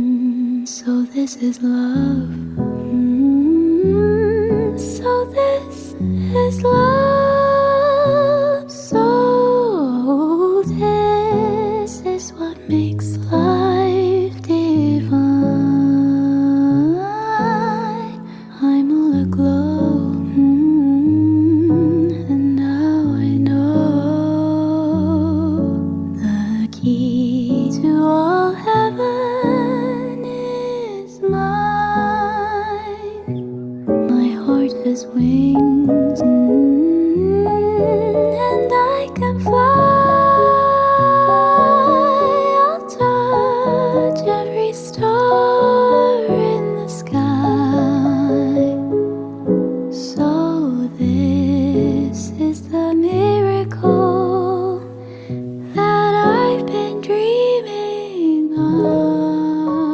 So this is love. So this is love. So this is what makes life divine. I'm all aglow, and now I know the key to all heaven is mine. My heart has wings, and I can fly. I'll touch every star.